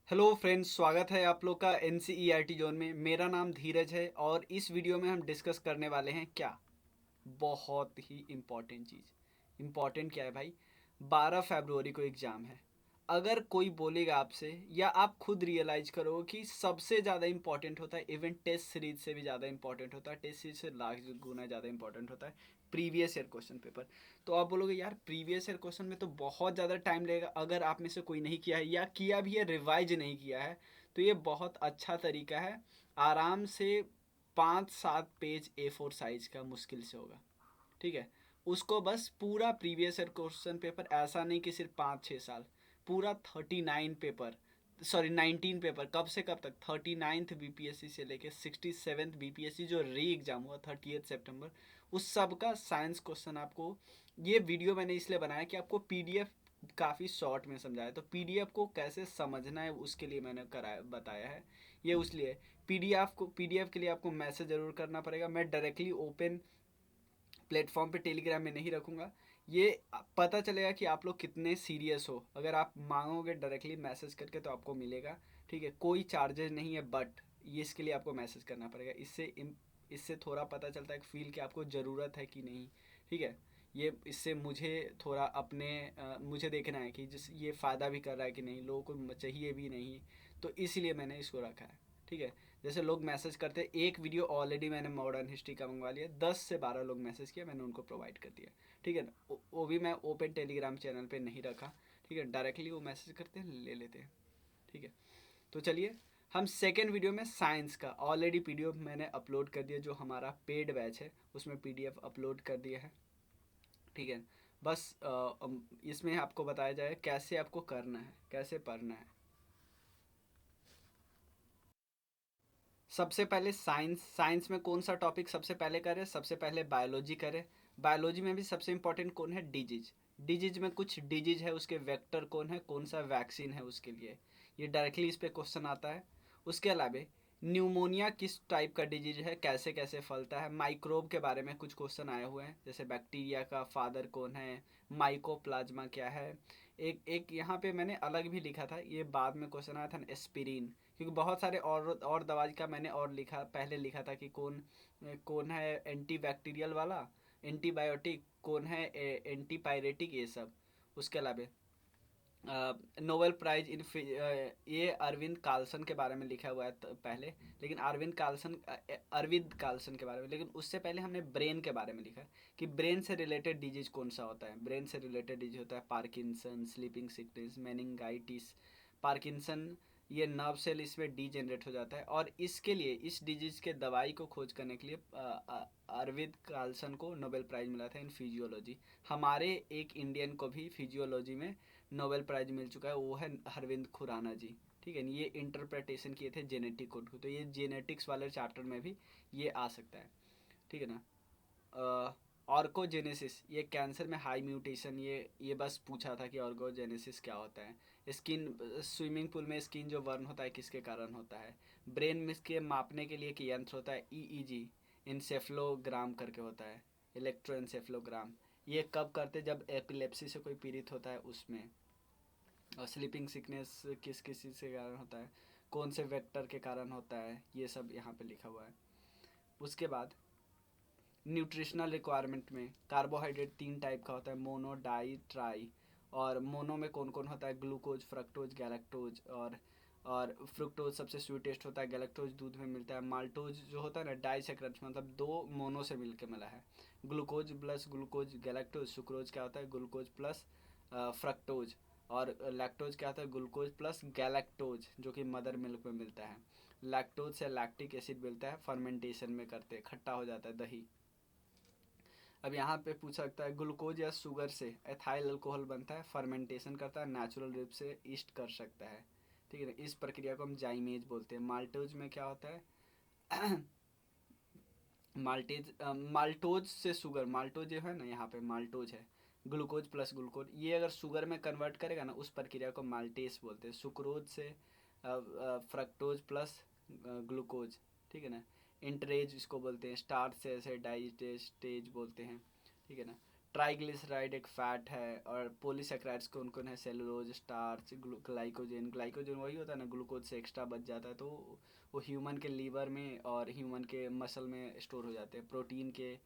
Hello friends, स्वागत है आप लोग का एनसीईआरटी जोन में। मेरा नाम धीरज है और इस वीडियो में हम डिस्कस करने वाले हैं क्या, बहुत ही इम्पॉर्टेंट चीज़। इम्पॉर्टेंट क्या है भाई? 12 फरवरी को एग्ज़ाम है। अगर कोई बोलेगा आपसे या आप खुद रियलाइज करोगे कि सबसे ज़्यादा इंपॉर्टेंट होता है, इवन टेस्ट सीरीज से भी ज़्यादा इंपॉर्टेंट होता है, टेस्ट सीरीज से लाख गुना ज़्यादा इंपॉर्टेंट होता है प्रीवियस ईयर क्वेश्चन पेपर। तो आप बोलोगे यार प्रीवियस ईयर क्वेश्चन में तो बहुत ज़्यादा टाइम लगेगा। अगर आप में से कोई नहीं किया है या किया भी है, रिवाइज नहीं किया है, तो ये बहुत अच्छा तरीका है। आराम से 5-7 पेज A4 साइज का मुश्किल से होगा, ठीक है। उसको बस पूरा प्रीवियस ईयर क्वेश्चन पेपर, ऐसा नहीं कि सिर्फ 5-6 साल, पूरा 39 पेपर, सॉरी 19 पेपर, कब से कब तक, 39th बीपीएससी से लेके 67th बीपीएससी जो री एग्जाम हुआ 30 सितंबर, उस सब का साइंस क्वेश्चन आपको। ये वीडियो मैंने इसलिए बनाया कि आपको पीडीएफ काफ़ी शॉर्ट में समझाया, तो पीडीएफ को कैसे समझना है उसके लिए मैंने कराया बताया है। ये उसलिए पीडीएफ के लिए आपको मैसेज ज़रूर करना पड़ेगा। मैं डायरेक्टली ओपन प्लेटफॉर्म पे टेलीग्राम में नहीं रखूँगा। ये पता चलेगा कि आप लोग कितने सीरियस हो। अगर आप मांगोगे डायरेक्टली मैसेज करके तो आपको मिलेगा, ठीक है। कोई चार्जेस नहीं है, बट ये इसके लिए आपको मैसेज करना पड़ेगा। इससे थोड़ा पता चलता है कि फील कि आपको ज़रूरत है कि नहीं, ठीक है। ये इससे मुझे थोड़ा अपने मुझे देखना है कि जिस ये फ़ायदा भी कर रहा है कि नहीं, लोगों को चाहिए भी नहीं, तो इसलिए मैंने इसको रखा है, ठीक है। जैसे लोग मैसेज करते हैं, एक वीडियो ऑलरेडी मैंने मॉडर्न हिस्ट्री का मंगवा लिया, 10 से 12 लोग मैसेज किया, मैंने उनको प्रोवाइड कर दिया, ठीक है ना। वो भी मैं ओपन टेलीग्राम चैनल पे नहीं रखा, ठीक है। डायरेक्टली वो मैसेज करते हैं, ले लेते हैं, ठीक है। तो चलिए, हम सेकेंड वीडियो में साइंस का ऑलरेडी पीडीएफ मैंने अपलोड कर दिया, जो हमारा पेड बैच है उसमें पीडीएफ अपलोड कर दिया है, ठीक है। बस इसमें आपको बताया जाए कैसे आपको करना है, कैसे पढ़ना है। सबसे पहले साइंस, साइंस में कौन सा टॉपिक सबसे पहले करें? सबसे पहले बायोलॉजी करें। बायोलॉजी में भी सबसे इंपॉर्टेंट कौन है? डिजीज। डिजीज में कुछ डिजीज है, उसके वेक्टर कौन है, कौन सा वैक्सीन है उसके लिए, ये डायरेक्टली इस पे क्वेश्चन आता है। उसके अलावा न्यूमोनिया किस टाइप का डिजीज है, कैसे कैसे फैलता है, माइक्रोब के बारे में कुछ क्वेश्चन आए हुए हैं, जैसे बैक्टीरिया का फादर कौन है, माइकोप्लाज्मा क्या है। एक एक यहाँ पे मैंने अलग भी लिखा था, ये बाद में क्वेश्चन आया था, एस्पिरिन। क्योंकि बहुत सारे और दवाई का मैंने और लिखा, पहले लिखा था कि कौन कौन है एंटी बैक्टीरियल वाला, एंटीबायोटिक कौन है, एंटी पायरेटिक, ये सब। उसके अलावा नोबेल प्राइज इन ये अरविंद कार्लसन के बारे में लिखा हुआ है पहले, लेकिन अरविंद कार्लसन के बारे में, लेकिन उससे पहले हमने ब्रेन के बारे में लिखा है कि ब्रेन से रिलेटेड डिजीज कौन सा होता है। ब्रेन से रिलेटेड डिजीज होता है पार्किंसन, स्लीपिंग सिकनेस, मेनिंगाइटिस। पार्किंसन, ये नर्व सेल इसमें डी जनरेट हो जाता है, और इसके लिए, इस डिजीज के दवाई को खोज करने के लिए अरविंद कार्लसन को नोबेल प्राइज मिला था इन फिजियोलॉजी। हमारे एक इंडियन को भी फिजियोलॉजी में नोबेल प्राइज मिल चुका है, वो है अरविंद खुराना जी, ठीक है। ये इंटरप्रिटेशन किए थे जेनेटिक कोड को, तो ये जेनेटिक्स वाले चैप्टर में भी ये आ सकता है, ठीक है ना। ऑर्गोजेनेसिस, ये कैंसर में हाई म्यूटेशन, ये बस पूछा था कि ऑर्गोजेनेसिस क्या होता है। स्किन, स्विमिंग पूल में स्किन जो बर्न होता है किसके कारण होता है। ब्रेन में इसके मापने के लिए एक यंत्र होता है, ईईजी, इंसेफ्लोग्राम करके होता है, इलेक्ट्रोएंसेफ्लोग्राम। ये कब करते? जब एपिलेप्सी से कोई पीड़ित होता है उसमें। और स्लीपिंग सिकनेस किस किस चीज़ के कारण होता है, कौन से वेक्टर के कारण होता है, ये सब यहाँ पे लिखा हुआ है। उसके बाद न्यूट्रिशनल रिक्वायरमेंट में कार्बोहाइड्रेट 3 टाइप का होता है, मोनो, डाई, ट्राई। और मोनो में कौन कौन होता है? Glucose, fructose, galactose. और फ्रुक्टोज सबसे स्वीटेस्ट होता है, गैलेक्टोज दूध में मिलता है, माल्टोज जो होता है ना डाइसेक्रेट, मतलब दो मोनो से मिलकर मिला है। Glucose plus glucose galactose, sucrose क्या होता है? Glucose plus fructose. और लैक्टोज क्या होता है? ग्लूकोज प्लस गैलेक्टोज, जो कि मदर मिल्क में मिलता है। लैक्टोज से लैक्टिक एसिड मिलता है, फर्मेंटेशन में करते खट्टा हो जाता है दही। अब यहाँ पे पूछ सकता है ग्लूकोज या शुगर से एथाइल अल्कोहल बनता है, फर्मेंटेशन करता है, नेचुरल रूप से ईस्ट कर सकता है, ठीक है ना। इस प्रक्रिया को हम जाइमेज बोलते हैं। माल्टोज में क्या होता है? माल्टोज से शुगर, माल्टोज जो है ना, यहाँ पे माल्टोज है, ग्लूकोज प्लस ग्लूकोज, ये अगर शुगर में कन्वर्ट करेगा ना, उस प्रक्रिया को माल्टेस बोलते हैं। सुक्रोज से फ्रक्टोज प्लस ग्लूकोज, ठीक है ना। इंटरेज इसको बोलते हैं। स्टार्च से ऐसे डाइजेस्टेज बोलते हैं, ठीक है ना। ट्राइग्लिसराइड एक फैट है, और पॉलीसेक्राइड्स कौन कौन है? Cellulose, starch, glycogen. ग्लाइकोजन वही होता है ना, ग्लूकोज से एक्स्ट्रा बच जाता है, तो वो ह्यूमन के लीवर में और ह्यूमन के मसल में स्टोर हो जाते हैं। प्रोटीन के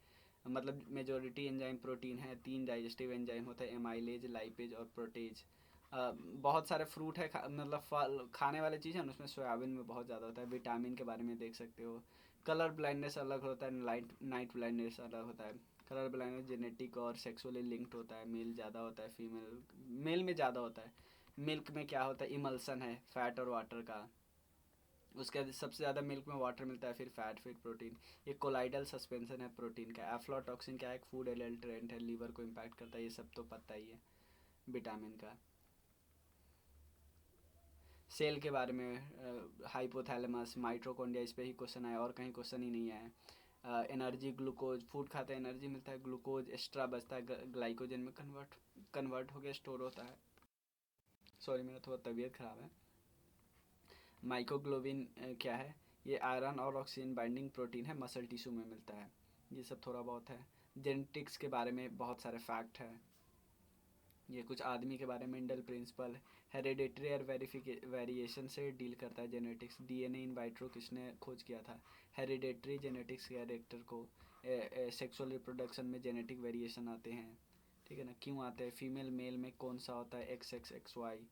मतलब मेजोरिटी एंजाइम प्रोटीन है। 3 डाइजेस्टिव एंजाइम होते हैं, एमाइलेज, लाइपेज और प्रोटेज। बहुत सारे फ्रूट है, मतलब फल खाने वाले चीज़ है ना, उसमें सोयाबीन में बहुत ज़्यादा होता है। विटामिन के बारे में देख सकते हो। कलर ब्लाइंडनेस अलग होता है, नाइट ब्लाइंडनेस अलग होता है। कलर ब्लाइंडनेस जेनेटिक और सेक्सुअली लिंक्ड होता है, मेल ज़्यादा होता है, फीमेल मेल में ज़्यादा होता है। मिल्क में क्या होता है? इमल्सन है फैट और वाटर का। उसके बाद सबसे ज़्यादा मिल्क में वाटर मिलता है, फिर फैट, फिर प्रोटीन। ये कोलाइडल सस्पेंशन है प्रोटीन का। एफ्लाटॉक्सिन क्या है? एक फूड एडल्ट्रेंट है, लीवर को इम्पैक्ट करता है, ये सब तो पता ही है। विटामिन का। सेल के बारे में हाइपोथैलेमस, माइट्रोकॉन्ड्रिया, इस पे ही क्वेश्चन आया, और कहीं क्वेश्चन ही नहीं आया। एनर्जी, ग्लूकोज, फूड खाते हैं एनर्जी मिलता है, ग्लूकोज एक्स्ट्रा बचता है, ग्लाइकोजन में कन्वर्ट होकर स्टोर होता है। सॉरी मेरा थोड़ा तबीयत ख़राब है। माइक्रोग्लोबिन क्या है? ये आयरन और ऑक्सीजन बाइंडिंग प्रोटीन है, मसल टिश्यू में मिलता है। ये सब थोड़ा बहुत है। जेनेटिक्स के बारे में बहुत सारे फैक्ट है। ये कुछ आदमी के बारे में मेंडल प्रिंसिपल। हेरेडिटरी और वेरिएशन से डील करता है जेनेटिक्स। डीएनए इन वाइट्रो किसने खोज किया था? हेरिडेटरी जेनेटिक्स कैरेक्टर को। सेक्सुअल रिप्रोडक्शन में जेनेटिक वेरिएशन आते हैं, ठीक है ना? क्यों आते हैं? फीमेल मेल में कौन सा होता है? X X X Y.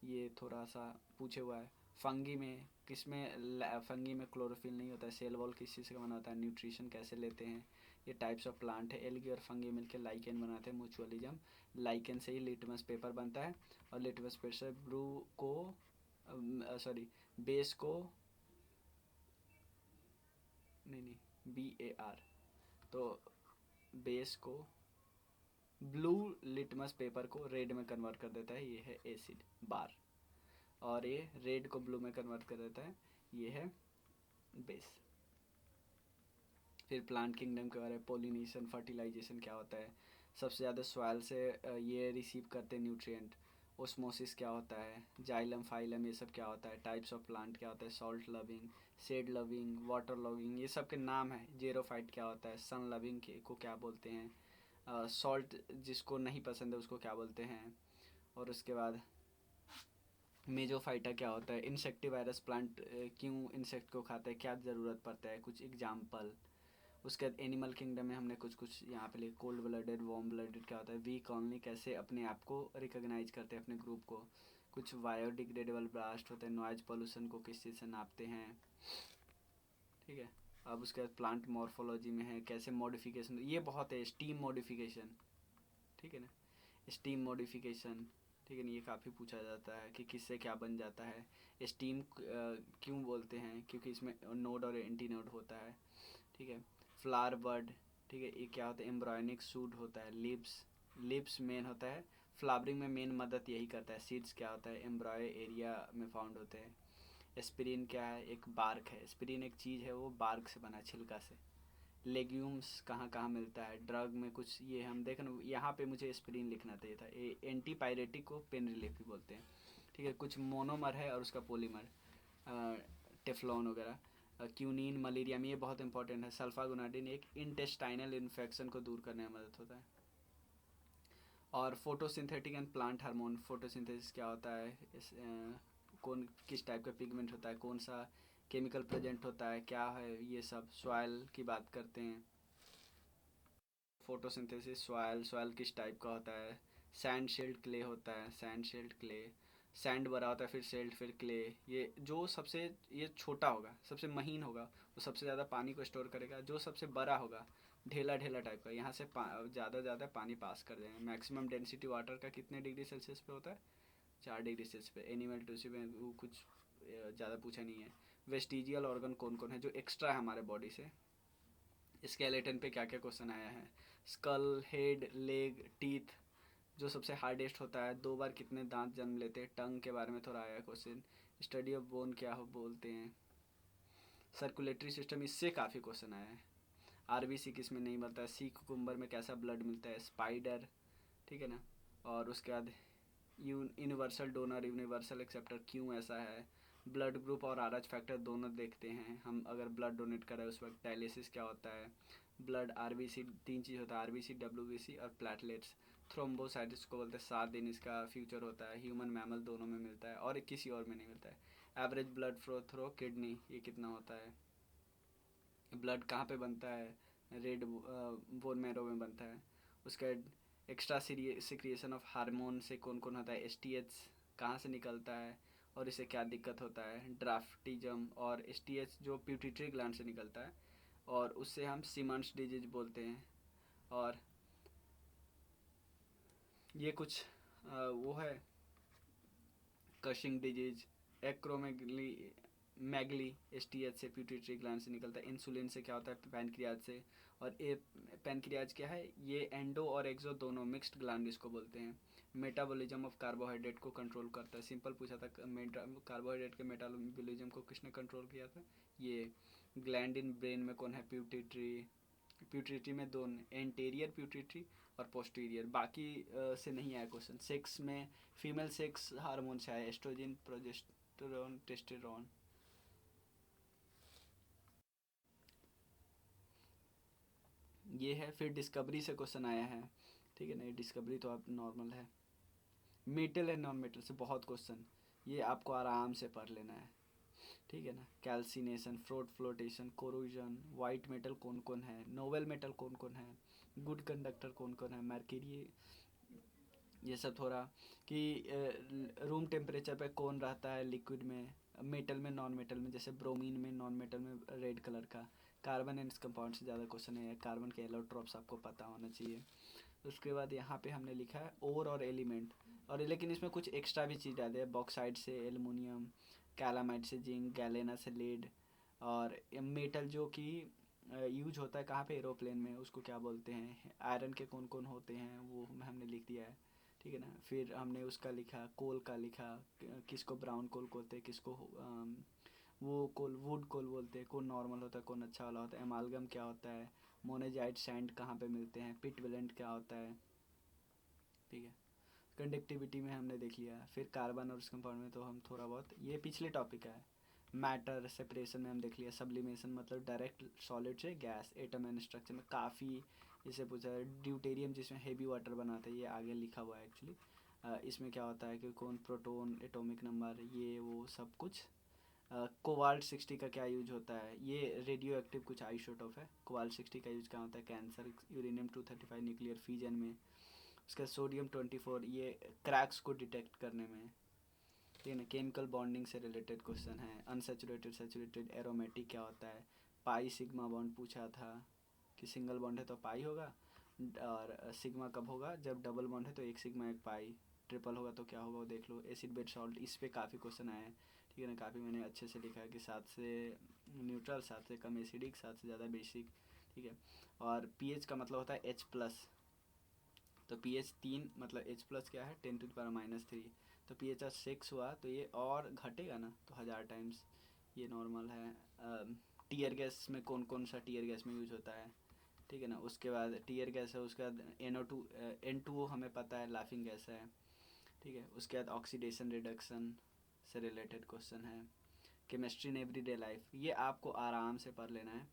ये थोड़ा सा पूछे हुआ है। फंगी में फंगी में क्लोरोफिल नहीं होता है। सेल वॉल किस चीज़ का बना होता है? न्यूट्रिशन कैसे लेते हैं? ये टाइप्स ऑफ प्लांट है। एल्गी और फंगी मिलकर लाइकेन बनाते हैं, म्यूचुअलिज्म। लाइकेन से ही लिटमस पेपर बनता है, और लिटमस पेपर से ब्रू को सॉरी बेस को, नहीं BAR, तो बेस को, ब्लू लिटमस पेपर को रेड में कन्वर्ट कर देता है, ये है एसिड बार। और ये रेड को ब्लू में कन्वर्ट कर देता है, ये है बेस। फिर प्लांट किंगडम के बारे में, पोलिनेशन, फर्टिलाइजेशन क्या होता है? सबसे ज़्यादा सॉइल से ये रिसीव करते हैं न्यूट्रिएंट। ओस्मोसिस क्या होता है? जाइलम, फाइलम, ये सब क्या होता है? टाइप्स ऑफ प्लांट क्या होता है? Salt loving, shade loving, water loving, ये सब के नाम है। जेरोफाइट क्या होता है? सन लविंग को क्या बोलते हैं? सॉल्ट जिसको नहीं पसंद है उसको क्या बोलते हैं? और उसके बाद मेजोफाइटा क्या होता है? इंसेक्टिवायरस प्लांट क्यों इंसेक्ट को खाता है? क्या ज़रूरत पड़ता है? कुछ एग्जाम्पल। उसके बाद एनिमल किंगडम में हमने कुछ कुछ यहाँ पे लिखा। कोल्ड ब्लडेड, वार्म ब्लडेड क्या होता है? वीक ओनली कैसे अपने आप को रिकॉग्नाइज करते हैं, अपने ग्रुप को। कुछ बायोडिग्रेडेबल ब्लास्ट होते हैं। नॉइज पोल्यूशन को किस चीज़ से नापते हैं, ठीक है? अब उसके बाद प्लांट मॉर्फोलॉजी में है कैसे मॉडिफिकेशन, ये बहुत है। स्टीम मॉडिफिकेशन, ठीक है ना? स्टीम मॉडिफिकेशन, ठीक है ना? ये काफ़ी पूछा जाता है कि किससे क्या बन जाता है। स्टीम क्यों बोलते हैं? क्योंकि इसमें नोड और एंटी नोड होता है, ठीक है? फ्लावर बड, ठीक है, ये क्या होता है? एम्ब्रॉयनिक सूट होता है। लिप्स मेन होता है, फ्लावरिंग में मेन मदद यही करता है। सीड्स क्या होता है? एम्ब्रॉय एरिया में फाउंड होते हैं। एस्पिरिन क्या है? एक बार्क है। एस्पिरिन एक चीज़ है, वो बार्क से बना है, छिलका से। लेग्यूम्स कहाँ कहाँ मिलता है? ड्रग में कुछ, ये हम देखें ना, यहाँ पे मुझे एस्पिरिन लिखना चाहिए था। ये एंटी पायरेटिक को पेन रिलीफ भी बोलते हैं, ठीक है? कुछ मोनोमर है और उसका पॉलीमर, टेफ्लॉन वगैरह। क्यूनिन मलेरिया में, ये बहुत इंपॉर्टेंट है। सल्फागुनाडिन एक इंटेस्टाइनल इन्फेक्शन को दूर करने में मदद होता है। और photosynthetic and plant hormone. Photosynthesis क्या होता है? कौन किस टाइप का पिगमेंट होता है? कौन सा केमिकल प्रेजेंट होता है? क्या है ये सब? सॉइल की बात करते हैं। फोटोसिंथेसिस, सॉइल किस टाइप का होता है? सैंड शेल्ड क्ले होता है, सैंड शेल्ड क्ले। सैंड बड़ा होता है, फिर शेल्ड, फिर क्ले। ये जो सबसे ये छोटा होगा, सबसे महीन होगा, वो सबसे ज़्यादा पानी को स्टोर करेगा। जो सबसे बड़ा होगा, ढेला ढेला टाइप का, यहाँ से ज़्यादा ज़्यादा पानी पास कर देंगे। मैक्सिमम डेंसिटी वाटर का कितने डिग्री सेल्सियस पे होता है? 4 डिग्री सेल्सियस पे। एनिमल टिश्यू में वो कुछ ज़्यादा पूछा नहीं है। वेस्टिजियल ऑर्गन कौन कौन है जो एक्स्ट्रा है हमारे बॉडी से? स्केलेटन पे क्या क्या क्वेश्चन आया है? Skull, head, leg, teeth. जो सबसे हार्डेस्ट होता है, 2 बार कितने दांत जन्म लेते हैं? टंग के बारे में थोड़ा आया क्वेश्चन। स्टडी ऑफ बोन क्या हो बोलते हैं? सर्कुलेटरी सिस्टम, इससे काफ़ी क्वेश्चन आया है। आरबीसी किस में नहीं मिलता है? सी कुकुम्बर में कैसा ब्लड मिलता है? स्पाइडर, ठीक है ना? और उसके बाद यूनिवर्सल डोनर, यूनिवर्सल एक्सेप्टर क्यों ऐसा है? ब्लड ग्रुप और आर एच फैक्टर दोनों देखते हैं हम, अगर ब्लड डोनेट करें उस वक्त। डायलिसिस क्या होता है? ब्लड आरबीसी, 3 चीज़ होता है, आरबीसी, डब्ल्यूबीसी और प्लेटलेट्स। थ्रोम्बोसाइटिस को बोलते हैं, 7 दिन इसका फ्यूचर होता है। ह्यूमन मैमल दोनों में मिलता है और किसी और में नहीं मिलता है। Average blood flow through kidney, ये कितना होता है। ब्लड कहाँ पे बनता है, रेड बोन मैरो में बनता है। उसका एक्स्ट्रा सिक्रिएशन ऑफ हार्मोन से कौन कौन होता है, एसटीएच कहाँ से निकलता है और इसे क्या दिक्कत होता है, ड्राफ्टिज्म। और एसटीएच जो प्यूटिट्री ग्लैंड से निकलता है और उससे हम सीमंस डिजीज बोलते हैं। और ये कुछ वो है, कशिंग डिजीज, एक्रोमेगली मैगली, एसटीएच से प्यूटिट्री ग्लैंड से निकलता है। इंसुलिन से क्या होता है, पैनक्रियाज से। और ये पैनक्रियाज क्या है, ये एंडो और एक्सो दोनों मिक्स्ड ग्लैंड इसको बोलते हैं। मेटाबॉलिज्म ऑफ कार्बोहाइड्रेट को कंट्रोल करता है। सिंपल पूछा था, कार्बोहाइड्रेट के मेटाबॉलिज्म को किसने कंट्रोल किया था, ये ग्लैंड इन ब्रेन में कौन है, प्यूटिट्री। प्यूटिट्री में दो, एंटेरियर प्यूटिट्री और पोस्टीरियर। बाकी से नहीं आया क्वेश्चन। सेक्स में फीमेल सेक्स हार्मोन से आया, एस्ट्रोजन, प्रोजेस्टेरोन, टेस्टेरोन। ये है। फिर डिस्कवरी से क्वेश्चन आया है, ठीक है ना। डिस्कवरी तो आप नॉर्मल है। मेटल एंड नॉन मेटल से बहुत क्वेश्चन, ये आपको आराम से पढ़ लेना है, ठीक है ना। Calcination, flotation, corrosion, white metal कौन कौन है, नोवेल मेटल कौन कौन है, गुड कंडक्टर कौन कौन है, मर्क्यूरी। ये सब थोड़ा कि रूम टेम्परेचर पे कौन रहता है लिक्विड में, मेटल में, नॉन मेटल में। जैसे ब्रोमीन में, नॉन मेटल में रेड कलर का। कार्बन एंड कंपाउंड से ज़्यादा क्वेश्चन है। कार्बन के एलोट्रॉप्स आपको पता होना चाहिए। उसके बाद यहाँ पे हमने लिखा है ओर और एलिमेंट, और लेकिन इसमें कुछ एक्स्ट्रा भी चीज़ डाले हैं। बॉक्साइड से एलुमिनियम, कैलामाइट से जिंक, गैलेना से लेड। और मेटल जो कि यूज होता है कहाँ पे, एरोप्लेन में, उसको क्या बोलते हैं। आयरन के कौन कौन होते हैं वो हमने लिख दिया है, ठीक है ना। फिर हमने उसका लिखा, कोल का लिखा, किसको ब्राउन कोल बोलते हैं, किसको वो कोल, वुड कोल बोलते हैं। कौन नॉर्मल होता है, कौन अच्छा वाला होता है। एमालगम क्या होता है, मोनेजाइट सैंड कहाँ पे मिलते हैं, पिट वेलेंट क्या होता है, ठीक है। कंडक्टिविटी में हमने देख लिया। फिर कार्बन और उस कंपाउंड में तो हम थोड़ा बहुत, ये पिछले टॉपिक का है। मैटर सेपरेशन में हम देख लिया। सब्लिमेशन मतलब डायरेक्ट सॉलिड से गैस। एटम एंड स्ट्रक्चर में काफ़ी इसे पूछा है। ड्यूटेरियम जिसमें हेवी वाटर बनाते हैं, ये आगे लिखा हुआ है एक्चुअली। इसमें क्या होता है कि कौन प्रोटोन, एटॉमिक नंबर, ये वो सब कुछ। कोवाल्ट 60 का क्या यूज होता है, ये रेडियो एक्टिव कुछ आइसोटोप है। कोवाल्ट 60 का यूज क्या होता है, कैंसर। यूरेनियम 235 न्यूक्लियर फ्यूजन में। उसका सोडियम 24, ये क्रैक्स को डिटेक्ट करने में, ठीक है ना। केमिकल बॉन्डिंग से रिलेटेड क्वेश्चन है। अनसेचुरेटेड, सेचुरेटेड, एरोमेटिक क्या होता है। पाई सिग्मा बॉन्ड पूछा था कि सिंगल बॉन्ड है तो पाई होगा, और सिग्मा कब होगा, जब डबल बॉन्ड है तो एक सिग्मा एक पाई। ट्रिपल होगा तो क्या होगा वो देख लो। एसिड बेड सॉल्ट, इस पे काफ़ी क्वेश्चन आए हैं, ठीक है ना। काफ़ी मैंने अच्छे से लिखा है कि 7 से न्यूट्रल, 7 से कम एसिडिक, 7 से ज़्यादा बेसिक, ठीक है। और पीएच का मतलब होता है एच प्लस। तो पीएच 3 मतलब एच प्लस क्या है, 10⁻³ तो पीएच 6 हुआ तो ये और घटेगा ना, तो 1000 टाइम्स। ये नॉर्मल है। टीयर गैस में कौन कौन सा टीयर गैस में यूज होता है, ठीक है ना। उसके बाद टीयर गैस है, उसके बाद NO2, N2O हमें पता है लाफिंग गैस है, ठीक है। उसके बाद ऑक्सीडेशन रिडक्शन से रिलेटेड क्वेश्चन है। केमिस्ट्री इन एवरीडे लाइफ, ये आपको आराम से पढ़ लेना है,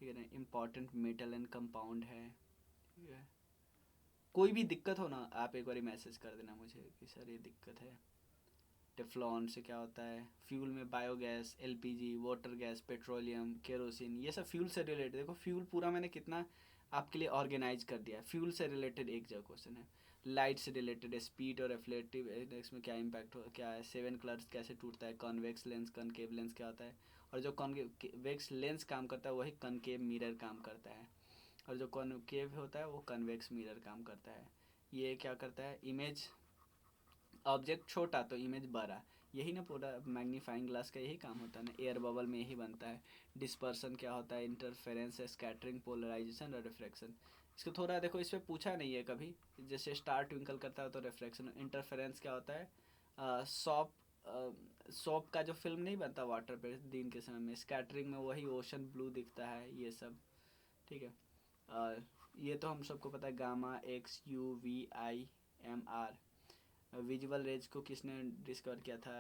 ठीक है ना। इम्पॉर्टेंट मेटल एंड कंपाउंड है, ठीक है। कोई भी दिक्कत हो ना, आप एक बार मैसेज कर देना मुझे कि सर ये दिक्कत है। टेफ्लॉन से क्या होता है, फ्यूल में biogas, LPG, water gas, petroleum, kerosene, ये सब फ्यूल से रिलेटेड। देखो फ्यूल पूरा मैंने कितना आपके लिए ऑर्गेनाइज कर दिया है। फ्यूल से रिलेटेड एक जगह क्वेश्चन है। लाइट से रिलेटेड, स्पीड और रिफ्लेक्टिव इंडेक्स में क्या इम्पैक्ट हो, क्या है, सेवन कलर्स कैसे टूटता है, कॉन्वेक्स लेंस, कनकेव लेंस क्या होता है। और जो कॉन्वेक्स लेंस काम करता है वही कनकेव मिरर काम करता है, और जो कॉनकेव होता है वो कन्वेक्स मिरर काम करता है। ये क्या करता है, इमेज, ऑब्जेक्ट छोटा तो इमेज बड़ा, यही ना पूरा मैग्नीफाइंग ग्लास का यही काम होता है ना। एयर बबल में यही बनता है। डिस्पर्सन क्या होता है, इंटरफेरेंस, स्कैटरिंग, पोलराइजेशन और रिफ्रैक्शन। इसको थोड़ा देखो, इस पर पूछा नहीं है कभी। जैसे स्टार ट्विंकल करता है तो रिफ्रैक्शन। इंटरफेरेंस क्या होता है, सॉप, सॉप का जो फिल्म नहीं बनता वाटर पे दिन के समय में। स्कैटरिंग में वही ओशन ब्लू दिखता है, ये सब, ठीक है। और ये तो हम सबको पता है, gamma, X, UV, I, M, R। Visual rays को किसने डिस्कवर किया था,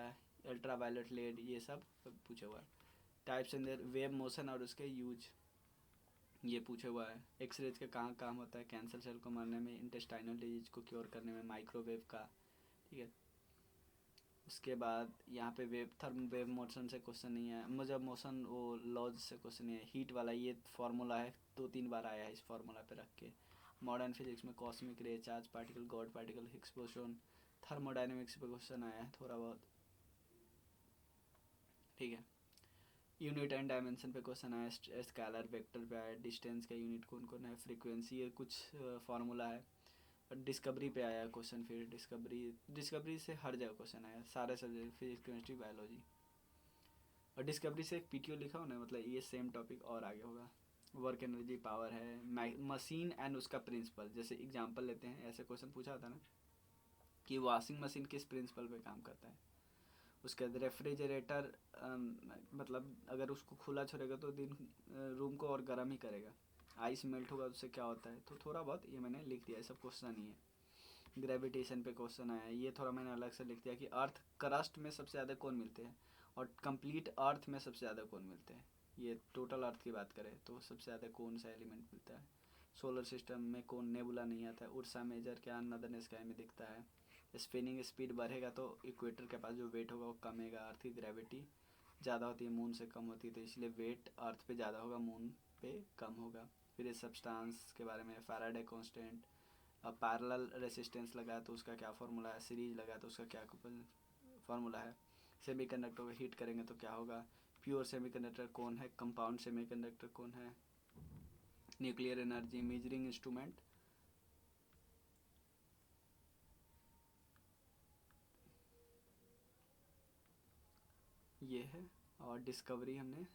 अल्ट्रावायलेट लेड, ये सब पूछा हुआ। टाइप्स इन वेव मोशन और उसके यूज, ये पूछा हुआ है। एक्सरेज का कहाँ काम होता है? कैंसर सेल को मारने में, इंटेस्टाइनल डिजीज को क्योर करने में, माइक्रोवेव का। ठीक है। उसके बाद यहाँ पे वेव थर्म वेव मोशन से क्वेश्चन नहीं है मुझे, मोशन वो लॉज से क्वेश्चन नहीं है। हीट वाला ये फार्मूला है, 2-3 बार आया है इस फार्मूला पे रख के। मॉडर्न फिजिक्स में कॉस्मिक रे, charge particle, God particle, Higgs boson, thermodynamics पे क्वेश्चन आया है थोड़ा बहुत। ठीक है। यूनिट एंड डायमेंशन पे क्वेश्चन आया, स्केलर वेक्टर पे आया, डिस्टेंस का यूनिट कौन कौन है, फ्रीक्वेंसी ये कुछ फार्मूला है। डिस्कवरी पे आया क्वेश्चन, फिर डिस्कवरी से हर जगह क्वेश्चन आया, सारे सब्जेक्ट फिजिक्स केमिस्ट्री बायोलॉजी। और डिस्कवरी से एक पीक्यू लिखा हो ना, मतलब ये सेम टॉपिक और आगे होगा। वर्क एनर्जी पावर है, मशीन एंड उसका प्रिंसिपल। जैसे एग्जांपल लेते हैं, ऐसे क्वेश्चन पूछा था ना कि वाशिंग मशीन किस प्रिंसिपल पे काम करता है। उसके बाद रेफ्रिजरेटर, मतलब अगर उसको खुला छोड़ेगा तो दिन रूम को और गर्म ही करेगा। आइस मेल्ट होगा उससे क्या होता है। तो थोड़ा बहुत ये मैंने लिख दिया, सब क्वेश्चन ही है। ग्रेविटेशन पे क्वेश्चन आया, ये थोड़ा मैंने अलग से लिख दिया कि अर्थ क्रस्ट में सबसे ज़्यादा कौन मिलते हैं और कंप्लीट अर्थ में सबसे ज़्यादा कौन मिलते हैं। ये टोटल अर्थ की बात करें तो सबसे ज़्यादा कौन सा एलिमेंट मिलता है। सोलर सिस्टम में कौन नेबुला नहीं आता है। उर्सा मेजर क्या नदर्न स्काई में दिखता है। स्पिनिंग स्पीड बढ़ेगा तो इक्वेटर के पास जो वेट होगा वो कमेगा। अर्थ की ग्रेविटी ज़्यादा होती है, मून से कम होती है, तो इसलिए वेट अर्थ पे ज़्यादा होगा, मून पे कम होगा। फिर इस सब्सटेंस के बारे में, फैराडे कांस्टेंट। अब पैरेलल रेसिस्टेंस लगा तो उसका क्या फार्मूला है, सीरीज लगा तो उसका क्या फार्मूला है। सेमीकंडक्टर को हीट करेंगे तो क्या होगा। प्योर सेमीकंडक्टर कौन है, कंपाउंड सेमीकंडक्टर कौन है। न्यूक्लियर एनर्जी मेजरिंग इंस्ट्रूमेंट, ये है। और डिस्कवरी हमने,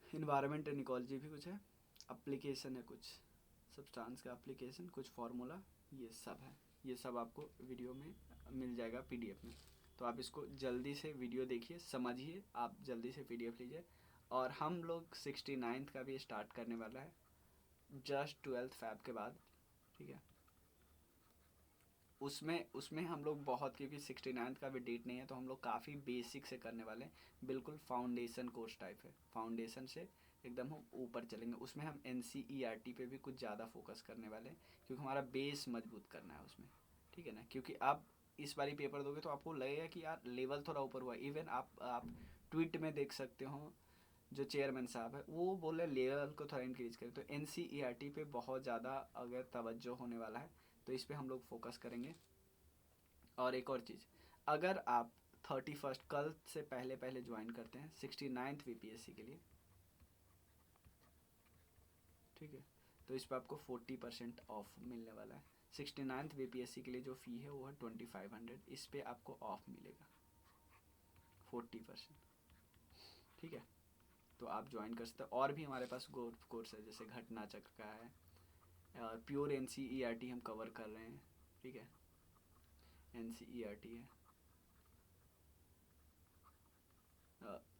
इन्वायरमेंट एंड इकोलॉजी भी कुछ है, एप्लीकेशन है कुछ, सब्सटेंस का एप्लीकेशन, कुछ फार्मूला, ये सब है। ये सब आपको वीडियो में मिल जाएगा पीडीएफ में। तो आप इसको जल्दी से वीडियो देखिए, समझिए, आप जल्दी से पीडीएफ लीजिए। और हम लोग 69th का भी स्टार्ट करने वाला है जस्ट 12th फैब के बाद। ठीक है। उसमें उसमें हम लोग बहुत, क्योंकि 69th का भी डेट नहीं है तो हम लोग काफ़ी बेसिक से करने वाले हैं। बिल्कुल फाउंडेशन कोर्स टाइप है, फाउंडेशन से एकदम हम ऊपर चलेंगे। उसमें हम NCERT पे भी कुछ ज़्यादा फोकस करने वाले हैं, क्योंकि हमारा बेस मजबूत करना है उसमें। ठीक है ना, क्योंकि आप इस बारी पेपर दोगे तो आपको लगेगा कि यार लेवल थोड़ा ऊपर हुआ। इवन आप ट्वीट में देख सकते हो, जो चेयरमैन साहब है वो बोले लेवल को थोड़ा इंक्रीज करें। तो NCERT पे बहुत ज़्यादा अगर तवज्जो होने वाला है तो इस पर हम लोग फोकस करेंगे। और एक और चीज़, अगर आप 31st कल से पहले पहले ज्वाइन करते हैं 69th VPSC के लिए, ठीक है, तो इस पर आपको 40% ऑफ मिलने वाला है। 69th VPSC के लिए जो फ़ी है वो है 2500, इस पर आपको ऑफ मिलेगा 40%। ठीक है। तो आप ज्वाइन कर सकते हो। और भी हमारे पास कोर्स है, जैसे घटना चक्र का है, और प्योर NCERT हम कवर कर रहे हैं। ठीक है, NCERT है।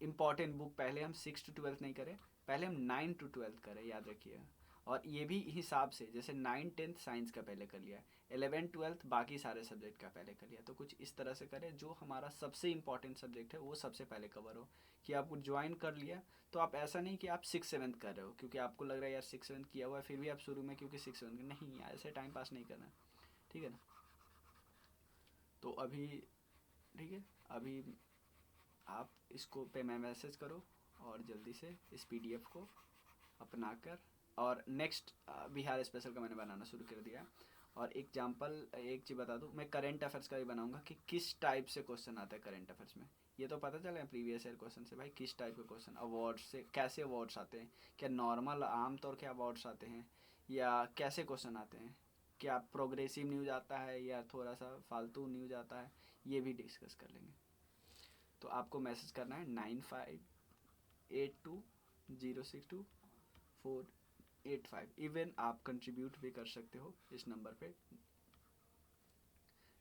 इम्पॉर्टेंट बुक पहले हम 6 to 12 नहीं करें, पहले हम 9 to 12 करें, याद रखिए। और ये भी हिसाब से, जैसे 9th 10th साइंस का पहले कर लिया, 11th 12th बाकी सारे सब्जेक्ट का पहले कर लिया। तो कुछ इस तरह से करें जो हमारा सबसे इंपॉर्टेंट सब्जेक्ट है वो सबसे पहले कवर हो। कि आपको ज्वाइन कर लिया तो आप ऐसा नहीं कि आप 6-7 कर रहे हो क्योंकि आपको लग रहा है यार 6-7 किया हुआ है, फिर भी आप शुरू में क्योंकि 6-7 नहीं, ऐसे टाइम पास नहीं करना। ठीक है ना। तो अभी ठीक है, अभी आप इसको पे मैं मैसेज करो और जल्दी से इस PDF को अपना कर। और नेक्स्ट बिहार स्पेशल का मैंने बनाना शुरू कर दिया। और एग्जाम्पल एक चीज़ बता दूँ, मैं करंट अफेयर्स का भी बनाऊंगा कि किस टाइप से क्वेश्चन आता है करंट अफेयर्स में। ये तो पता चला है प्रीवियस ईयर क्वेश्चन से भाई किस टाइप के क्वेश्चन, अवार्ड से कैसे अवार्ड्स आते हैं, क्या नॉर्मल आम तौर के अवार्ड्स आते हैं या कैसे क्वेश्चन आते हैं, क्या प्रोग्रेसिव न्यूज आता है या थोड़ा सा फालतू न्यूज आता है, ये भी डिस्कस कर लेंगे। तो आपको मैसेज करना है 9582062485। इवन आप कंट्रीब्यूट भी कर सकते हो इस नंबर पे।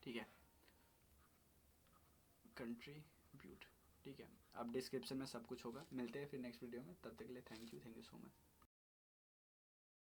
ठीक है, कंट्रीब्यूट। ठीक है, अब डिस्क्रिप्शन में सब कुछ होगा। मिलते हैं फिर नेक्स्ट वीडियो में, तब तक के लिए थैंक यू सो मच।